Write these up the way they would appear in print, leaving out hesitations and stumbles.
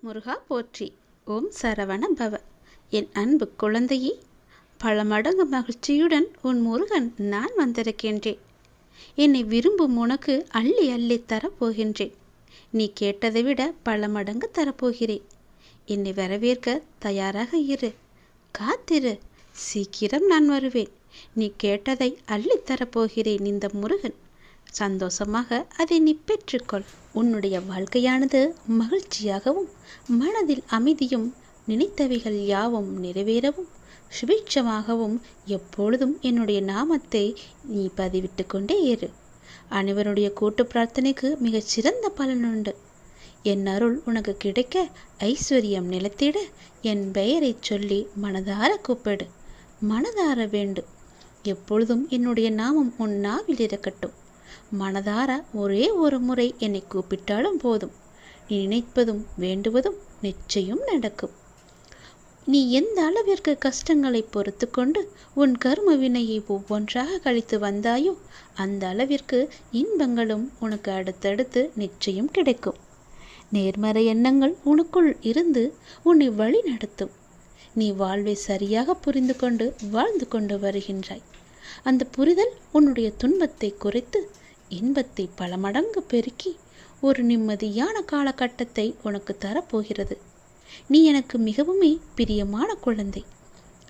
முருகா போற்றி. ஓம் சரவண பவ. என் அன்பு குழந்தையே, பல மடங்கு மகிழ்ச்சியுடன் உன் முருகன் நான் வந்திருக்கின்றேன். என்னை விரும்பும் உனக்கு அள்ளி அள்ளி தரப்போகின்றேன். நீ கேட்டதை விட பல மடங்கு தரப்போகிறேன். என்னை வரவேற்க தயாராக இரு, காத்திரு. சீக்கிரம் நான் வருவேன். நீ கேட்டதை அள்ளி தரப்போகிறேன் இந்த முருகன். சந்தோஷமாக அதை நீ பெற்றுக்கொள். உன்னுடைய வாழ்க்கையானது மகிழ்ச்சியாகவும் மனதில் அமைதியும் நினைத்தவைகள் யாவும் நிறைவேறவும் சுபிட்சமாகவும் எப்பொழுதும் என்னுடைய நாமத்தை நீ பதிவிட்டு கொண்டே இரு. அனைவருடைய கூட்டு பிரார்த்தனைக்கு மிகச் சிறந்த பலனுண்டு. என் அருள் உனக்கு கிடைக்க ஐஸ்வர்யம் நிலைத்திட என் பெயரை சொல்லி மனதார கூப்பிடு. மனதார வேண்டும். எப்பொழுதும் என்னுடைய நாமம் உன் நாவில் இருக்கட்டும். மனதார ஒரே ஒரு முறை என்னை கூப்பிட்டாலும் போதும். நீ நினைப்பதும் வேண்டுவதும் நிச்சயம் நடக்கும். நீ எந்த அளவிற்கு கஷ்டங்களை பொறுத்து கொண்டு உன் கர்ம வினையை ஒவ்வொன்றாக கழித்து வந்தாயோ அந்த அளவிற்கு இன்பங்களும் உனக்கு அடுத்தடுத்து நிச்சயம் கிடைக்கும். நேர்மறை எண்ணங்கள் உனக்குள் இருந்து உன்னை வழி நடத்தும். நீ வாழ்வை சரியாக புரிந்து கொண்டு வாழ்ந்து கொண்டு வருகின்றாய். அந்த புரிதல் உன்னுடைய துன்பத்தை குறைத்து இன்பத்தை பல மடங்கு பெருக்கி ஒரு நிம்மதியான காலகட்டத்தை உனக்கு தரப்போகிறது. நீ எனக்கு மிகவுமே பிரியமான குழந்தை.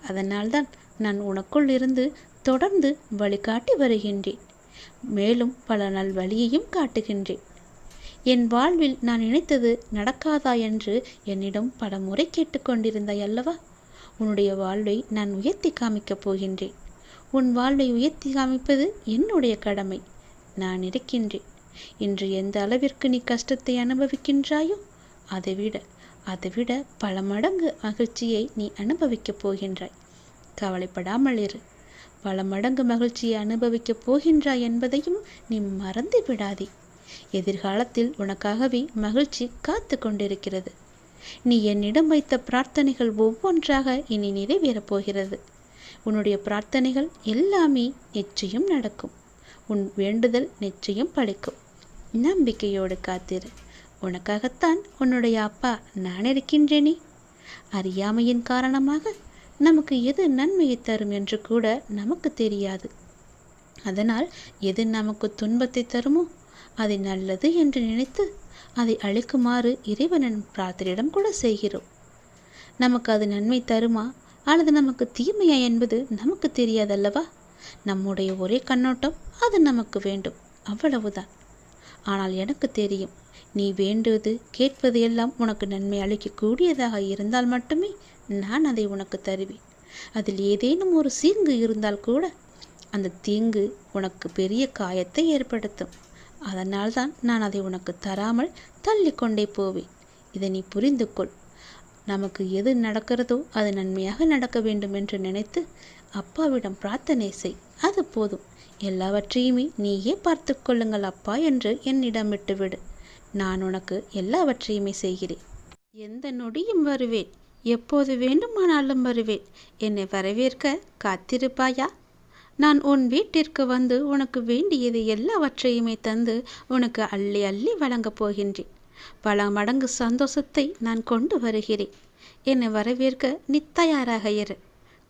அதனால்தான் நான் உனக்குள் இருந்து தொடர்ந்து வழிகாட்டி வருகின்றேன். மேலும் பல நாள் வழியையும் காட்டுகின்றேன். என் வாழ்வில் நான் நினைத்தது நடக்காதா என்று என்னிடம் பல முறை கேட்டுக்கொண்டிருந்தாய் அல்லவா? உன்னுடைய வாழ்வை நான் உயர்த்தி காமிக்கப் போகின்றேன். உன் வாழ்வை உயர்த்தி காமிப்பது என்னுடைய கடமை. நான் இருக்கின்றேன். இன்று எந்த அளவிற்கு நீ கஷ்டத்தை அனுபவிக்கின்றாயோ அதைவிட பல மடங்கு மகிழ்ச்சியை நீ அனுபவிக்கப் போகின்றாய். கவலைப்படாமல் இரு. பல மடங்கு மகிழ்ச்சியை அனுபவிக்கப் போகின்றாய் என்பதையும் நீ மறந்து விடாதே. எதிர்காலத்தில் உனக்காகவே மகிழ்ச்சி காத்து கொண்டிருக்கிறது. நீ என்னிடம் வைத்த பிரார்த்தனைகள் ஒவ்வொன்றாக இனி நிறைவேறப் போகிறது. உன்னுடைய பிரார்த்தனைகள் எல்லாமே நிச்சயம் நடக்கும். உன் வேண்டுதல் நிச்சயம் பலிக்கும். நம்பிக்கையோடு காத்திரு. உனக்காகத்தான் உன்னுடைய அப்பா நான் இருக்கின்றேனே. அறியாமையின் காரணமாக நமக்கு எது நன்மையை தரும் என்று கூட நமக்கு தெரியாது. அதனால் எது நமக்கு துன்பத்தை தருமோ அதை நல்லது என்று நினைத்து அதை அழிக்குமாறு இறைவனின் பிரார்த்தனையிடம் கூட செய்கிறோம். நமக்கு அது நன்மை தருமா அல்லது நமக்கு தீமையா என்பது நமக்கு தெரியாதல்லவா? நம்முடைய ஒரே கண்ணோட்டம் அது நமக்கு வேண்டும், அவ்வளவுதான். ஆனால் எனக்கு தெரியும், நீ வேண்டுவது கேட்பது எல்லாம் உனக்கு நன்மை அளிக்கக்கூடியதாக இருந்தால் மட்டுமே நான் அதை உனக்கு தருவேன். அதில் ஏதேனும் ஒரு தீங்கு இருந்தால் கூட அந்த தீங்கு உனக்கு பெரிய காயத்தை ஏற்படுத்தும். அதனால்தான் நான் அதை உனக்கு தராமல் தள்ளிக்கொண்டே போவேன். இதை நீ புரிந்து கொள். நமக்கு எது நடக்கிறதோ அது நன்மையாக நடக்க வேண்டும் என்று நினைத்து அப்பாவிடம் பிரார்த்தனை செய். அது போதும். எல்லாவற்றையுமே நீயே பார்த்து கொள்ளுங்கள் அப்பா என்று என்னிடம் விட்டுவிடு. நான் உனக்கு எல்லாவற்றையுமே செய்கிறேன். எந்த நொடியும் வருவேன். எப்போது வேண்டுமானாலும் வருவேன். என்னை வரவேற்க காத்திருப்பாயா? நான் உன் வீட்டிற்கு வந்து உனக்கு வேண்டியது எல்லாவற்றையுமே தந்து உனக்கு அள்ளி அள்ளி வழங்கப் போகின்றேன். பல மடங்கு சந்தோஷத்தை நான் கொண்டு வருகிறேன். என்னை வரவேற்க நீ தயாராக இரு.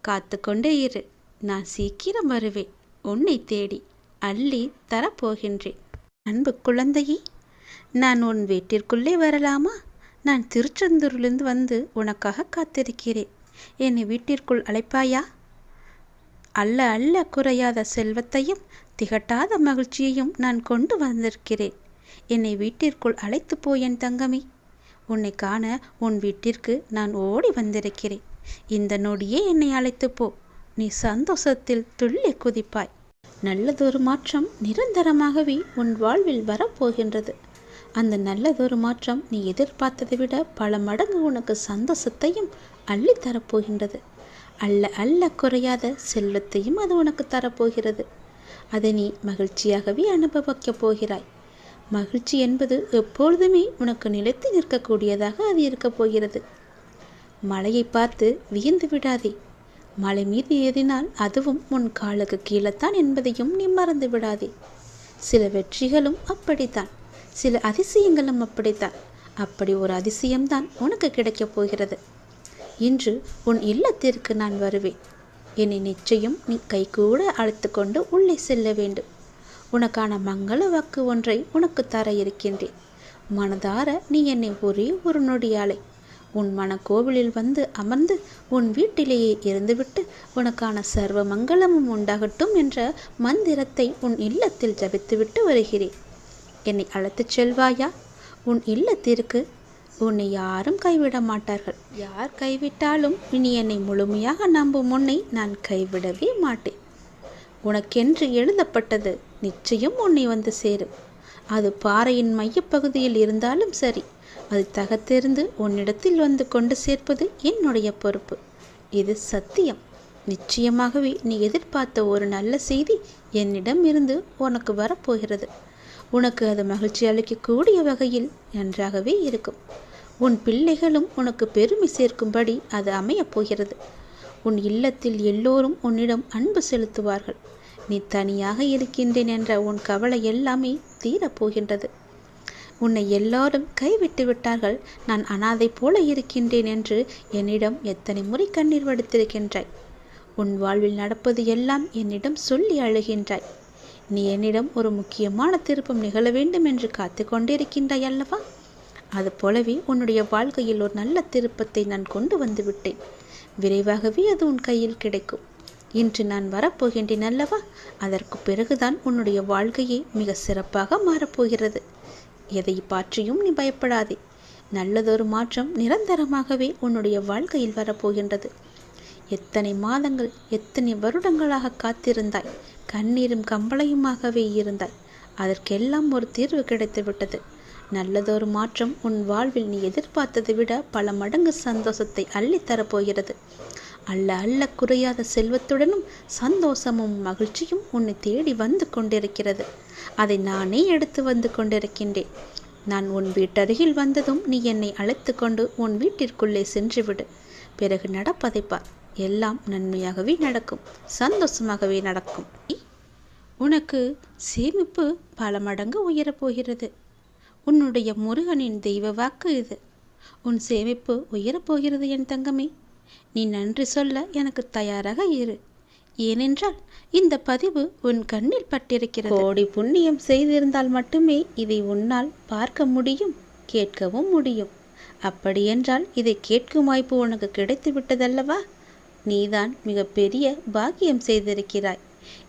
காத்து கொண்டே இரு. நான் சீக்கிரம் வருவேன். உன்னை தேடி அள்ளி தரப்போகின்றேன். அன்பு குழந்தையே, நான் உன் வீட்டிற்குள்ளே வரலாமா? நான் திருச்செந்தூரிலிருந்து வந்து உனக்காக காத்திருக்கிறேன். என்னை வீட்டிற்குள் அழைப்பாயா? அல்ல அல்ல குறையாத செல்வத்தையும் திகட்டாத மகிழ்ச்சியையும் நான் கொண்டு வந்திருக்கிறேன். என்னை வீட்டிற்குள் அழைத்து போய் என் தங்கமே. உன்னை காண உன் வீட்டிற்கு நான் ஓடி வந்திருக்கிறேன். இந்த நொடியே என்னை அழைத்து போ. நீ சந்தோஷத்தில் துள்ளி குதிப்பாய். நல்லதொரு மாற்றம் நிரந்தரமாகவே உன் வாழ்வில் வரப்போகின்றது. அந்த நல்லதொரு மாற்றம் நீ எதிர்பார்த்ததை விட பல மடங்கு உனக்கு சந்தோஷத்தையும் அள்ளி தரப்போகின்றது. அல்ல அல்ல குறையாத செல்வத்தையும் அது உனக்கு தரப்போகிறது. அதை நீ மகிழ்ச்சியாகவே அனுபவிக்கப் போகிறாய். மகிழ்ச்சி என்பது எப்பொழுதுமே உனக்கு நிலைத்து நிற்கக்கூடியதாக அது இருக்கப் போகிறது. மலையை பார்த்து வியந்து விடாதே. மலை மீது ஏறினால் அதுவும் உன் காலுக்கு கீழத்தான் என்பதையும் நீ மறந்து விடாதே. சில வெற்றிகளும் அப்படித்தான், சில அதிசயங்களும் அப்படித்தான். அப்படி ஒரு அதிசயம்தான் உனக்கு கிடைக்கப் போகிறது. இன்று உன் இல்லத்திற்கு நான் வருவேன். என்னை நிச்சயம் நீ கைகூட அழைத்து கொண்டு உள்ளே செல்ல வேண்டும். உனக்கான மங்கள வாக்கு ஒன்றை உனக்கு தர இருக்கின்றேன். மனதார நீ என்னை ஒரே ஒரு நொடியாலை உன் மனக்கோவிலில் வந்து அமர்ந்து உன் வீட்டிலேயே இருந்துவிட்டு உனக்கான சர்வ மங்களமும் உண்டாகட்டும் என்ற மந்திரத்தை உன் இல்லத்தில் ஜபித்துவிட்டு வருகிறேன். என்னை அழைத்துச் செல்வாயா? உன் இல்லத்திற்கு உன்னை யாரும் கைவிட மாட்டார்கள். யார் கைவிட்டாலும் நீ என்னை முழுமையாக நம்பும் உன்னை நான் கைவிடவே மாட்டேன். உனக்கென்று எழுதப்பட்டது நிச்சயம் உன்னை வந்து சேரும். அது பாறையின் மையப்பகுதியில் இருந்தாலும் சரி, அது தகத்தெறிந்து உன்னிடத்தில் வந்து கொண்டு சேர்ப்பது என்னுடைய பொறுப்பு. இது சத்தியம். நிச்சயமாகவே நீ எதிர்பார்த்த ஒரு நல்ல செய்தி என்னிடம் இருந்து உனக்கு வரப்போகிறது. உனக்கு அது மகிழ்ச்சி அளிக்கக்கூடிய வகையில் நன்றாகவே இருக்கும். உன் பிள்ளைகளும் உனக்கு பெருமை சேர்க்கும்படி அது அமையப் போகிறது. உன் இல்லத்தில் எல்லோரும் உன்னிடம் அன்பு செலுத்துவார்கள். நீ தனியாக இருக்கின்றேன் என்ற உன் கவலை எல்லாமே தீரப்போகின்றது. உன்னை எல்லாரும் கைவிட்டு விட்டார்கள், நான் அனாதை போல இருக்கின்றேன் என்று என்னிடம் எத்தனை முறை கண்ணீர் வடித்திருக்கின்றாய். உன் வாழ்வில் நடப்பது எல்லாம் என்னிடம் சொல்லி அழுகின்றாய். நீ என்னிடம் ஒரு முக்கியமான திருப்பம் நிகழ வேண்டும் என்று காத்து கொண்டிருக்கின்றாய் அல்லவா? அதுபோலவே உன்னுடைய வாழ்க்கையில் ஒரு நல்ல திருப்பத்தை நான் கொண்டு வந்து விட்டேன். விரைவாகவே அது உன் கையில் கிடைக்கும். இன்று நான் வரப்போகின்றேன் அல்லவா? அதற்கு பிறகுதான் உன்னுடைய வாழ்க்கையே மிக சிறப்பாக மாறப்போகிறது. எதை பற்றியும் நீ பயப்படாதே. நல்லதொரு மாற்றம் நிரந்தரமாகவே உன்னுடைய வாழ்க்கையில் வரப்போகின்றது. எத்தனை மாதங்கள், எத்தனை வருடங்களாக காத்திருந்தாய். கண்ணீரும் கம்பளையுமாகவே இருந்தாய். அதற்கெல்லாம் ஒரு தீர்வு கிடைத்து விட்டது. நல்லதொரு மாற்றம் உன் வாழ்வில் நீ எதிர்பார்த்ததை விட பல மடங்கு சந்தோஷத்தை அள்ளித்தரப்போகிறது. அல்ல அல்ல குறையாத செல்வத்துடனும் சந்தோஷமும் மகிழ்ச்சியும் உன்னை தேடி வந்து கொண்டிருக்கிறது. அதை நானே எடுத்து வந்து கொண்டிருக்கின்றேன். நான் உன் வீட்டருகில் வந்ததும் நீ என்னை அழைத்து கொண்டு உன் வீட்டிற்குள்ளே சென்றுவிடு. பிறகு நடப்பதை பார். எல்லாம் நன்மையாகவே நடக்கும், சந்தோஷமாகவே நடக்கும். உனக்கு சேமிப்பு பல மடங்கு உயரப்போகிறது. உன்னுடைய முருகனின் தெய்வ வாக்கு இது. உன் சேமிப்பு உயரப்போகிறது என் தங்கமே. நீ நன்றி சொல்ல எனக்கு தயாராக இரு. ஏனென்றால் இந்த பதிவு உன் கண்ணில் பட்டிருக்கிறது. கோடி புண்ணியம் செய்திருந்தால் மட்டுமே இதை உன்னால் பார்க்க முடியும், கேட்கவும் முடியும். அப்படியென்றால் இதை கேட்கும் வாய்ப்பு உனக்கு கிடைத்து விட்டதல்லவா? நீதான் மிக பெரிய பாக்கியம் செய்திருக்கிறாய்.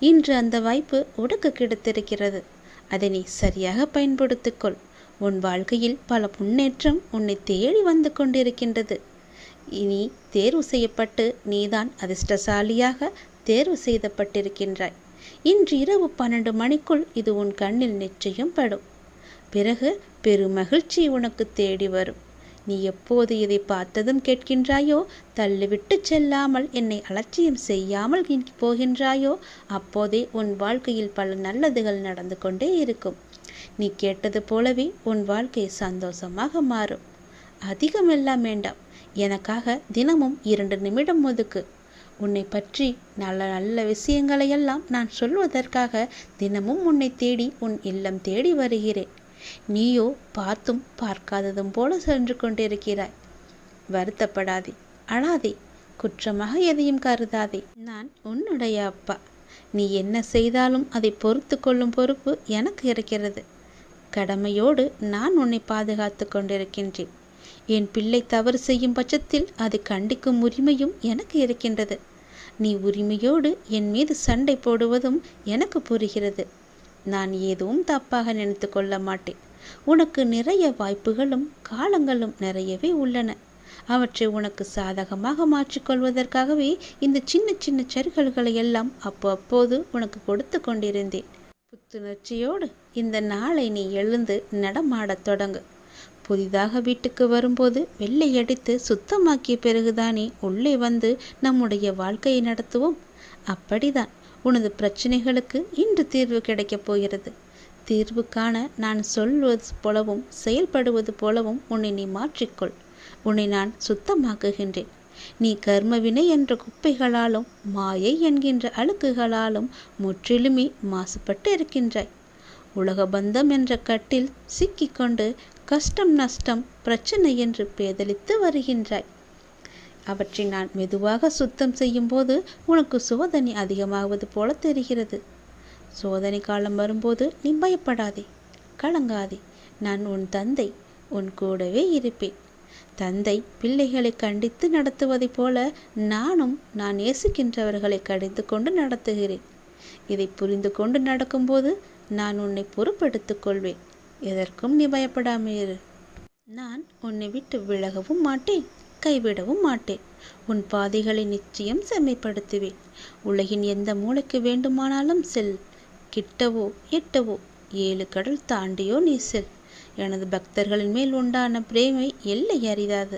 இன்று அந்த வாய்ப்பு உனக்கு கிடைத்திருக்கிறது. அதை நீ சரியாக பயன்படுத்திக்கொள். உன் வாழ்க்கையில் பல முன்னேற்றம் உன்னை தேடி வந்து கொண்டிருக்கின்றது. இனி தேர்வு செய்யப்பட்டு நீதான் அதிர்ஷ்டசாலியாக தேர்வு செய்யப்பட்டிருக்கின்றாய். இன்று இரவு 12 மணிக்குள் இது உன் கண்ணில் நிச்சயம் படும். பிறகு பெருமகிழ்ச்சி உனக்கு தேடி வரும். நீ எப்போது இதை பார்த்ததும் கேட்கின்றாயோ, தள்ளிவிட்டு செல்லாமல் என்னை அலட்சியம் செய்யாமல் போகின்றாயோ, அப்போதே உன் வாழ்க்கையில் பல நல்லதுகள் நடந்து கொண்டே இருக்கும். நீ கேட்டது போலவே உன் வாழ்க்கை சந்தோஷமாக மாறும். அதிகமெல்லாம் வேண்டாம். எனக்காக தினமும் 2 நிமிடம் ஒதுக்கு. உன்னை பற்றி நல்ல நல்ல விஷயங்களையெல்லாம் நான் சொல்வதற்காக தினமும் உன்னை தேடி உன் இல்லம் தேடி வருகிறேன். நீயோ பார்த்தும் பார்க்காததும் போல சென்று கொண்டிருக்கிறாய். வருத்தப்படாதே, அழாதே, குற்றமாக எதையும் கருதாதே. நான் உன்னுடைய அப்பா. நீ என்ன செய்தாலும் அதை பொறுத்து கொள்ளும் பொறுப்பு எனக்கு இருக்கிறது. கடமையோடு நான் உன்னை பாதுகாத்து கொண்டிருக்கின்றேன். என் பிள்ளை தவறு செய்யும் பட்சத்தில் அதை கண்டிக்கும் உரிமையும் எனக்கு இருக்கின்றது. நீ உரிமையோடு என் மீது சண்டை போடுவதும் எனக்கு புரிகிறது. நான் எதுவும் தப்பாக நினைத்து கொள்ள மாட்டேன். உனக்கு நிறைய வாய்ப்புகளும் காலங்களும் நிறையவே உள்ளன. அவற்றை உனக்கு சாதகமாக மாற்றிக்கொள்வதற்காகவே இந்த சின்ன சின்ன சறுகல்களை எல்லாம் அப்போது உனக்கு கொடுத்து கொண்டிருந்தேன். புத்துணர்ச்சியோடு இந்த நாளை நீ எழுந்து நடமாடத் தொடங்கு. புதிதாக வீட்டுக்கு வரும்போது வெள்ளை அடித்து சுத்தமாக்கிய பிறகுதானே உள்ளே வந்து நம்முடைய வாழ்க்கையை நடத்துவோம். அப்படிதான் உனது பிரச்சனைகளுக்கு இன்று தீர்வு கிடைக்கப் போகிறது. தீர்வு காண நான் சொல்வது போலவும் செயல்படுவது போலவும் உன்னை நீ மாற்றிக்கொள். உன்னை நான் சுத்தமாக்குகின்றேன். நீ கர்மவினை என்ற குப்பைகளாலும் மாயை என்கின்ற அழுக்குகளாலும் முற்றிலுமே மாசுபட்டு இருக்கின்றாய். உலக பந்தம் என்ற கட்டில் சிக்கிக்கொண்டு கஷ்டம் நஷ்டம் பிரச்சனை என்று பேதலித்து வருகின்றாய். அவற்றை நான் மெதுவாக சுத்தம் செய்யும் போது உனக்கு சோதனை அதிகமாவது போல தெரிகிறது. சோதனை காலம் வரும்போது நீ பயப்படாதே, கலங்காதே. நான் உன் தந்தை, உன் கூடவே இருப்பேன். தந்தை பிள்ளைகளை கண்டித்து நடத்துவதைப் போல நானும் நான் நேசிக்கின்றவர்களை கடிந்து கொண்டு நடத்துகிறேன். இதை புரிந்து கொண்டு நடக்கும்போது நான் உன்னை பொறுப்பெடுத்துக் கொள்வேன். எதற்கும் நீ பயப்படாமலிரு. நான் உன்னை விட்டு விலகவும் மாட்டேன், கைவிடவும் மாட்டேன். உன் பாதைகளை நிச்சயம் செம்மைப்படுத்துவேன். உலகின் எந்த மூலைக்கு வேண்டுமானாலும் செல். கிட்டவோ எட்டவோ 7 கடல் தாண்டியோ நீ செல். எனது பக்தர்களின் மேல் உண்டான பிரேமை எல்லை அறியாது.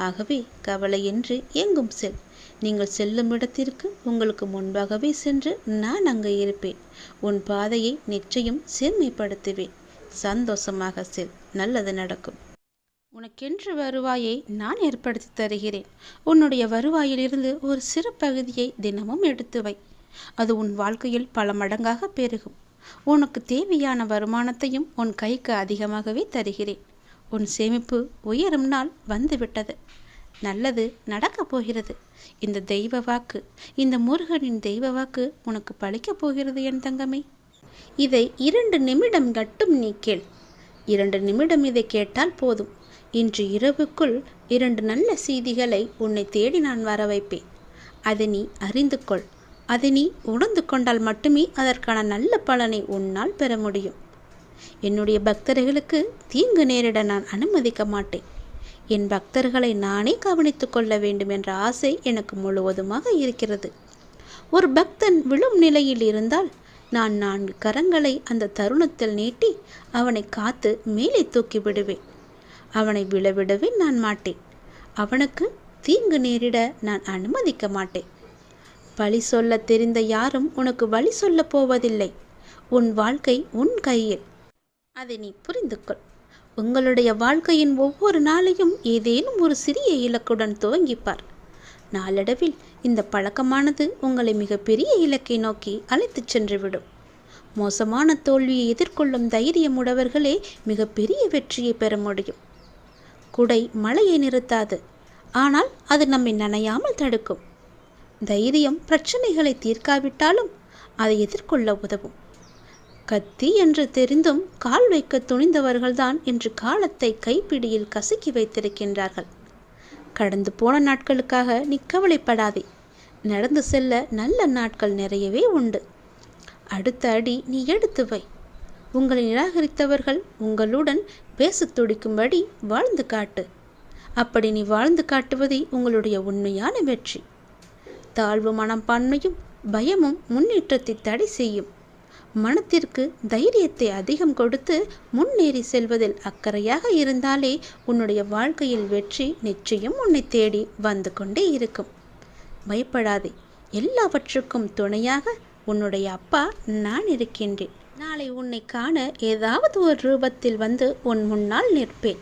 ஆகவே கவலையின்றி எங்கும் செல். நீங்கள் செல்லும் இடத்திற்கு உங்களுக்கு முன்பாகவே சென்று நான் அங்கே இருப்பேன். உன் பாதையை நிச்சயம் செம்மைப்படுத்துவேன். சந்தோஷமாக செல், நல்லது நடக்கும். உனக்கென்று வருவாயை நான் ஏற்படுத்தி தருகிறேன். உன்னுடைய வருவாயிலிருந்து ஒரு சிறு பகுதியை தினமும் எடுத்து வை. அது உன் வாழ்க்கையில் பல மடங்காக பெருகும். உனக்கு தேவையான வருமானத்தையும் உன் கைக்கு அதிகமாகவே தருகிறேன். உன் சேமிப்பு உயரும் நாள் வந்துவிட்டது. நல்லது நடக்கப் போகிறது. இந்த தெய்வ வாக்கு, இந்த முருகனின் தெய்வ வாக்கு உனக்கு பலிக்கப் போகிறது என் தங்கமே. இதை 2 நிமிடம் மட்டும் நீ கேள். 2 நிமிடம் இதை கேட்டால் போதும். இன்று இரவுக்குள் 2 நல்ல செய்திகளை உன்னை தேடி நான் வர வைப்பேன். அதை நீ அறிந்து கொள். அதை நீ உணர்ந்து கொண்டால் மட்டுமே அதற்கான நல்ல பலனை உன்னால் பெற முடியும். என்னுடைய பக்தர்களுக்கு தீங்கு நேரிட நான் அனுமதிக்க மாட்டேன். என் பக்தர்களை நானே கவனித்து கொள்ள வேண்டும் என்ற ஆசை எனக்கு முழுவதுமாக இருக்கிறது. ஒரு பக்தன் விழும் நிலையில் இருந்தால் நான் 4 கரங்களை அந்த தருணத்தில் நீட்டி அவனை காத்து மேலே தூக்கி விடுவேன். அவனை விழவிடவே நான் மாட்டேன். அவனுக்கு தீங்கு நேரிட நான் அனுமதிக்க மாட்டேன். பழி சொல்ல தெரிந்த யாரும் உனக்கு வழி சொல்ல போவதில்லை. உன் வாழ்க்கை உன் கையில். அதை நீ புரிந்து கொள். உங்களுடைய வாழ்க்கையின் ஒவ்வொரு நாளையும் ஏதேனும் ஒரு சிறிய இலக்குடன் துவங்கிப்பார். நாளடைவில் இந்த பழக்கமானது உங்களை மிகப்பெரிய இலக்கை நோக்கி அழைத்துச் சென்றுவிடும். மோசமான தோல்வியை எதிர்கொள்ளும் தைரியம் உடையவர்களே மிகப்பெரிய வெற்றியை பெற முடியும். குடை மழையை நிறுத்தாது, ஆனால் அது நம்மை நனையாமல் தடுக்கும். தைரியம் பிரச்சனைகளை தீர்க்காவிட்டாலும் அதை எதிர்கொள்ள உதவும். கத்தி என்று தெரிந்தும் கால் வைக்க துணிந்தவர்கள்தான் இன்று காலத்தை கைப்பிடியில் கசக்கி வைத்திருக்கின்றார்கள். கடந்து போன நாட்களுக்காக நீ கவலைப்படாதே. நடந்து செல்ல நல்ல நாட்கள் நிறையவே உண்டு. அடுத்த அடி நீ எடுத்து வை. உங்களை நிராகரித்தவர்கள் உங்களுடன் பேச துடிக்கும்படி வாழ்ந்து காட்டு. அப்படி நீ வாழ்ந்து காட்டுவதே உங்களுடைய உண்மையான வெற்றி. தாழ்வு மனப்பான்மையும் பயமும் முன்னேற்றத்தை தடை செய்யும். மனத்திற்கு தைரியத்தை அதிகம் கொடுத்து முன்னேறி செல்வதில் அக்கறையாக இருந்தாலே உன்னுடைய வாழ்க்கையில் வெற்றி நிச்சயம் உன்னை தேடி வந்து கொண்டே இருக்கும். பயப்படாதே. எல்லாவற்றுக்கும் துணையாக உன்னுடைய அப்பா நான் இருக்கின்றேன். நாளை உன்னை காண ஏதாவது ஒரு ரூபத்தில் வந்து உன் முன்னால் நிற்பேன்.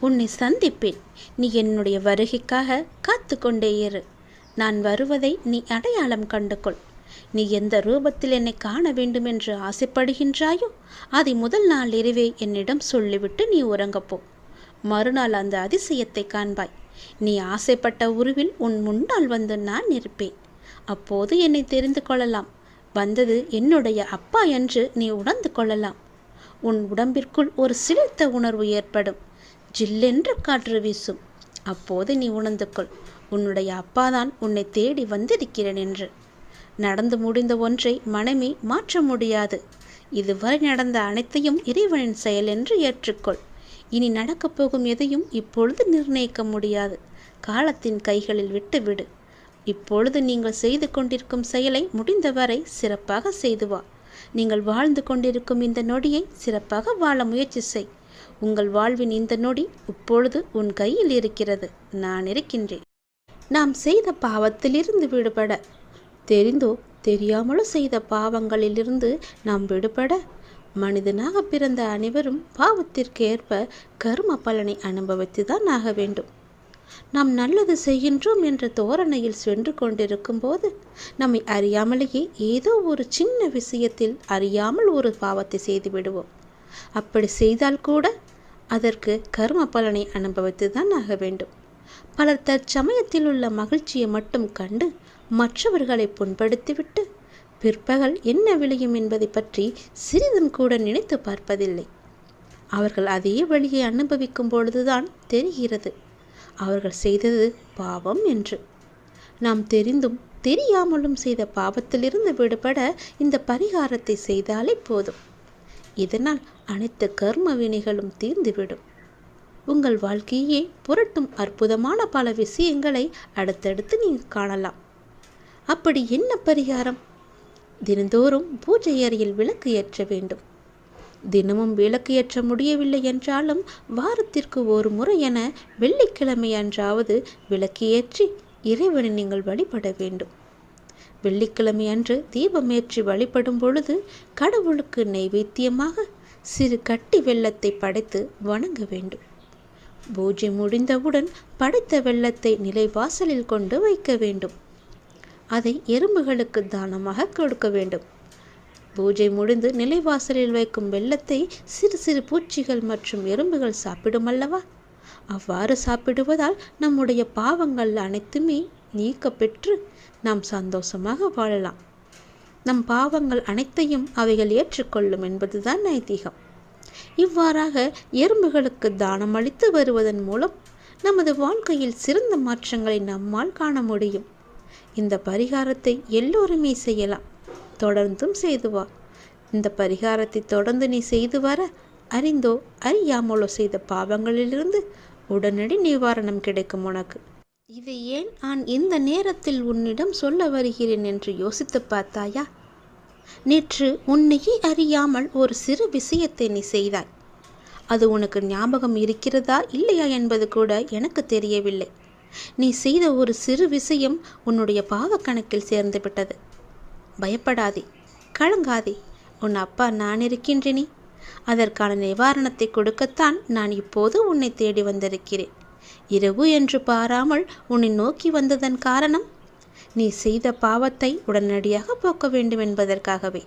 உன்னை சந்திப்பேன். நீ என்னுடைய வருகைக்காக காத்து கொண்டே இரு. நான் வருவதை நீ அடையாளம் கண்டுகொள். நீ எந்த ரூபத்தில் என்னை காண வேண்டும் என்று ஆசைப்படுகின்றாயோ அதை முதல் நாள் இரவே என்னிடம் சொல்லிவிட்டு நீ உறங்கப்போ. மறுநாள் அந்த அதிசயத்தை காண்பாய். நீ ஆசைப்பட்ட உருவில் உன் முன்னால் வந்து நான் இருப்பேன். அப்போது என்னை தெரிந்து கொள்ளலாம். வந்தது என்னுடைய அப்பா என்று நீ உணர்ந்து கொள்ளலாம். உன் உடம்பிற்குள் ஒரு சிலிர்த்த உணர்வு ஏற்படும். ஜில்லென்ற காற்று வீசும். அப்போது நீ உணர்ந்து கொள், உன்னுடைய அப்பாதான் உன்னை தேடி வந்திருக்கிறேன் என்று. நடந்து முடிந்த ஒன்றை மனமே மாற்ற முடியாது. இதுவரை நடந்த அனைத்தையும் இறைவனின் செயல் என்று ஏற்றுக்கொள். இனி நடக்கப் போகும் எதையும் இப்பொழுது நிர்ணயிக்க முடியாது. காலத்தின் கைகளில் விட்டுவிடு. இப்பொழுது நீங்கள் செய்து கொண்டிருக்கும் செயலை முடிந்தவரை சிறப்பாக செய்து வா. நீங்கள் வாழ்ந்து கொண்டிருக்கும் இந்த நொடியை சிறப்பாக வாழ முயற்சி செய். உங்கள் வாழ்வின் இந்த நொடி இப்பொழுது உன் கையில் இருக்கிறது. நான் இருக்கின்றேன். நாம் செய்த பாவத்திலிருந்து விடுபட, தெரிந்தோ தெரியாமலோ செய்த பாவங்களிலிருந்து நாம் விடுபட, மனிதனாக பிறந்த அனைவரும் பாவத்திற்கு ஏற்ப கர்ம பலனை அனுபவித்துதான் ஆக வேண்டும். நாம் நல்லது செய்கின்றோம் என்ற தோரணையில் சென்று கொண்டிருக்கும் போது நம்மை அறியாமலேயே ஏதோ ஒரு சின்ன விஷயத்தில் அறியாமல் ஒரு பாவத்தை செய்து விடுவோம். அப்படி செய்தால் கூட அதற்கு கர்ம பலனை அனுபவித்துதான் ஆக வேண்டும். பலர் தற்சமயத்தில் உள்ள மகிழ்ச்சியை மட்டும் கண்டு மற்றவர்களை புண்படுத்திவிட்டு பிற்பகல் என்ன விளையும் என்பதை பற்றி சிறிதும் கூட நினைத்து பார்ப்பதில்லை. அவர்கள் அதே வழியை அனுபவிக்கும் பொழுதுதான் தெரிகிறது அவர்கள் செய்தது பாவம் என்று. நாம் தெரிந்தும் தெரியாமலும் செய்த பாவத்திலிருந்து விடுபட இந்த பரிகாரத்தை செய்தாலே போதும். இதனால் அனைத்து கர்ம வினைகளும் தீர்ந்துவிடும். உங்கள் வாழ்க்கையே புரட்டும் அற்புதமான பல விஷயங்களை அடுத்தடுத்து நீங்கள் காணலாம். அப்படி என்ன பரிகாரம்? தினந்தோறும் பூஜை அறையில் விளக்கு ஏற்ற வேண்டும். தினமும் விளக்கு ஏற்ற முடியவில்லை என்றாலும் வாரத்திற்கு ஒரு முறை என வெள்ளிக்கிழமை அன்றாவது விளக்கு ஏற்றி இறைவனை நீங்கள் வழிபட வேண்டும். வெள்ளிக்கிழமை அன்று தீபம் ஏற்றி வழிபடும் பொழுது கடவுளுக்கு நைவேத்தியமாக சிறு கட்டி வெல்லத்தை படைத்து வணங்க வேண்டும். பூஜை முடிந்தவுடன் படைத்த வெல்லத்தை நிலைவாசலில் கொண்டு வைக்க வேண்டும். அதை எறும்புகளுக்கு தானமாக கொடுக்க வேண்டும். பூஜை முடிந்து நிலைவாசலில் வைக்கும் வெல்லத்தை சிறு சிறு பூச்சிகள் மற்றும் எறும்புகள் சாப்பிடும் அல்லவா? அவ்வாறு சாப்பிடுவதால் நம்முடைய பாவங்கள் அனைத்துமே நீக்க பெற்று நாம் சந்தோஷமாக வாழலாம். நம் பாவங்கள் அனைத்தையும் அவைகள் ஏற்றுக்கொள்ளும் என்பதுதான் ஐதீகம். இவ்வாறாக எறும்புகளுக்கு தானம் அளித்து வருவதன் மூலம் நமது வாழ்க்கையில் சிறந்த மாற்றங்களை நம்மால் காண முடியும். இந்த பரிகாரத்தை எல்லோருமே செய்யலாம். தொடர்ந்தும் செய்து வா. இந்த பரிகாரத்தை தொடர்ந்து நீ செய்து வர அறிந்தோ அறியாமலோ செய்த பாவங்களிலிருந்து உடனடி நிவாரணம் கிடைக்கும் உனக்கு. இதை ஏன் நான் இந்த நேரத்தில் உன்னிடம் சொல்ல வருகிறேன் என்று யோசித்து பார்த்தாயா? நேற்று உன்னையே அறியாமல் ஒரு சிறு விஷயத்தை நீ செய்தாய். அது உனக்கு ஞாபகம் இருக்கிறதா இல்லையா என்பது கூட எனக்கு தெரியவில்லை. நீ செய்த ஒரு சிறு விஷயம் உன்னுடைய பாவ கணக்கில் சேர்ந்து விட்டது. பயப்படாதே, கலங்காதே. உன் அப்பா நான் இருக்கின்றேனே. அதற்கான நிவாரணத்தை கொடுக்கத்தான் நான் இப்போது உன்னை தேடி வந்திருக்கிறேன். இரவு என்று பாராமல் உன்னை நோக்கி வந்ததன் காரணம் நீ செய்த பாவத்தை உடனடியாக போக்க வேண்டும் என்பதற்காகவே.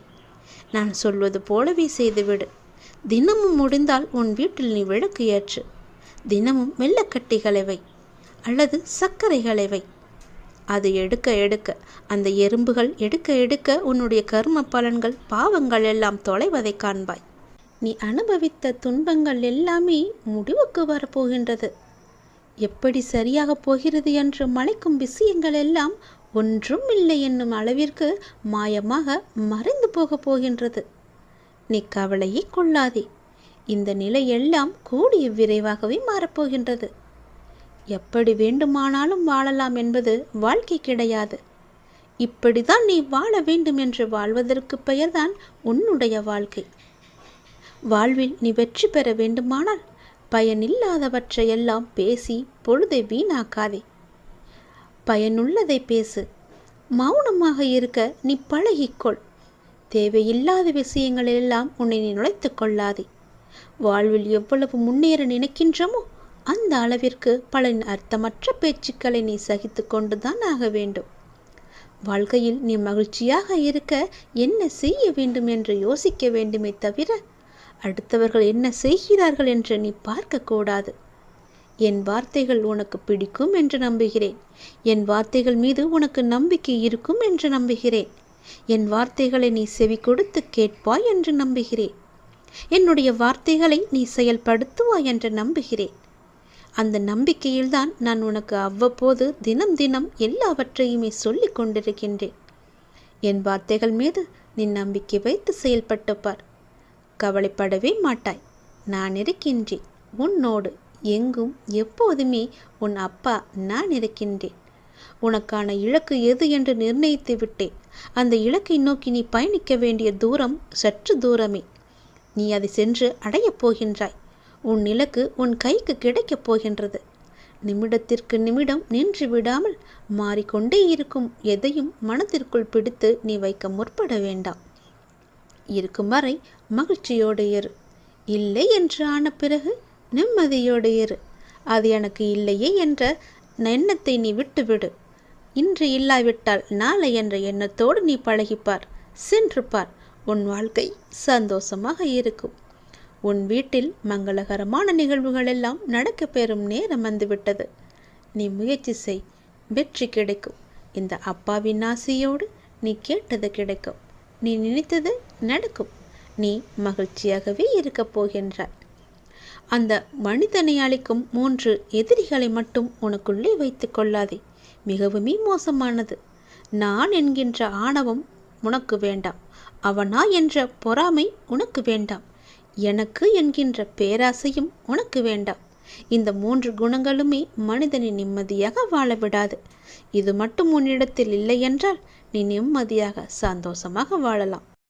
நான் சொல்வது போலவே செய்துவிடு. தினமும் முடிந்தால் உன் வீட்டில் நீ விளக்கு ஏற்று. தினமும் வெள்ளக்கட்டிகளை வை அல்லது சர்க்கரைகளை வை. அது எடுக்க எடுக்க அந்த எறும்புகள் எடுக்க எடுக்க உன்னுடைய கர்ம பலன்கள் பாவங்கள் எல்லாம் தொலைவதை காண்பாய். நீ அனுபவித்த துன்பங்கள் எல்லாமே முடிவுக்கு வரப்போகின்றது. எப்படி சரியாக போகிறது என்று மலைக்கும் விஷயங்கள் எல்லாம் ஒன்றும் இல்லை என்னும் அளவிற்கு மாயமாக மறைந்து போகப் போகின்றது. நீ கவலையை கொள்ளாதே. இந்த நிலை எல்லாம் கூடிய விரைவாகவே மாறப்போகின்றது. எப்படி வேண்டுமானாலும் வாழலாம் என்பது வாழ்க்கை கிடையாது. இப்படிதான் நீ வாழ வேண்டும் என்று வாழ்வதற்கு பெயர்தான் உன்னுடைய வாழ்க்கை. வாழ்வில் நீ வெற்றி பெற வேண்டுமானால் பயனில்லாதவற்றையெல்லாம் பேசி பொழுதை வீணாக்காதே. பயனுள்ளதை பேசு. மௌனமாக இருக்க நீ பழகிக்கொள். தேவையில்லாத விஷயங்களெல்லாம் உன்னை நீ நுழைத்து கொள்ளாதே. வாழ்வில் எவ்வளவு முன்னேற நினைக்கின்றமோ அந்த அளவிற்கு பல அர்த்தமற்ற பேச்சுக்களை நீ சகித்து கொண்டுதான் ஆக வேண்டும். வாழ்க்கையில் நீ மகிழ்ச்சியாக இருக்க என்ன செய்ய வேண்டும் என்று யோசிக்க வேண்டுமே தவிர அடுத்தவர்கள் என்ன செய்கிறார்கள் என்று நீ பார்க்கக்கூடாது. என் வார்த்தைகள் உனக்கு பிடிக்கும் என்று நம்புகிறேன். என் வார்த்தைகள் மீது உனக்கு நம்பிக்கை இருக்கும் என்று நம்புகிறேன். என் வார்த்தைகளை நீ செவி கொடுத்து கேட்பாய் என்று நம்புகிறேன். என்னுடைய வார்த்தைகளை நீ செயல்படுத்துவாய் என்று நம்புகிறேன். அந்த நம்பிக்கையில்தான் நான் உனக்கு அவ்வப்போது தினம் தினம் எல்லாவற்றையுமே சொல்லிக் கொண்டிருக்கின்றேன். என் வார்த்தைகள் மீது நீ நம்பிக்கை வைத்து செயல்பட்டு பார். கவலைப்படவே மாட்டாய். நான் இருக்கின்றேன் உன்னோடு. எங்கும் எப்போதுமே உன் அப்பா நான் இருக்கின்றேன். உனக்கான இலக்கு எது என்று நிர்ணயித்து விட்டேன். அந்த இலக்கை நோக்கி நீ பயணிக்க வேண்டிய தூரம் சற்று தூரமே. நீ அதை சென்று அடையப் போகின்றாய். உன் இலக்கு உன் கைக்கு கிடைக்கப் போகின்றது. நிமிடத்திற்கு நிமிடம் நின்று விடாமல் மாறிக்கொண்டே இருக்கும் எதையும் மனத்திற்குள் பிடித்து நீ வைக்க முற்பட வேண்டாம். இருக்கும் வரை மகிழ்ச்சியோடு இரு. இல்லை என்று ஆன பிறகு நிம்மதியோடு இரு. அது எனக்கு இல்லையே என்ற எண்ணத்தை நீ விட்டுவிடு. இன்று இல்லாவிட்டால் நாளை என்ற எண்ணத்தோடு நீ பழகிப்பார். சென்று பார். உன் வாழ்க்கை சந்தோஷமாக இருக்கும். உன் வீட்டில் மங்களகரமான நிகழ்வுகள் எல்லாம் நடக்க பெறும் நேரம் வந்துவிட்டது. நீ முயற்சி செய், வெற்றி கிடைக்கும். இந்த அப்பாவின் ஆசையோடு நீ கேட்டது கிடைக்கும். நீ நினைத்தது நடக்கும். நீ மகிழ்ச்சியாகவே இருக்கப் போகின்றாய். அந்த மனிதனை அளிக்கும் 3 எதிரிகளை மட்டும் உனக்குள்ளே வைத்து கொள்ளாதே. மிகவுமே மோசமானது. நான் என்கின்ற ஆணவம் உனக்கு வேண்டாம். அவனா என்ற பொறாமை உனக்கு வேண்டாம். எனக்கு என்கின்ற பேராசையும் உனக்கு வேண்டாம். இந்த 3 குணங்களுமே மனிதனை நிம்மதியாக வாழ விடாது. இது மட்டும் உன்னிடத்தில் இல்லை என்றால் நீ நிம்மதியாக சந்தோஷமாக வாழலாம்.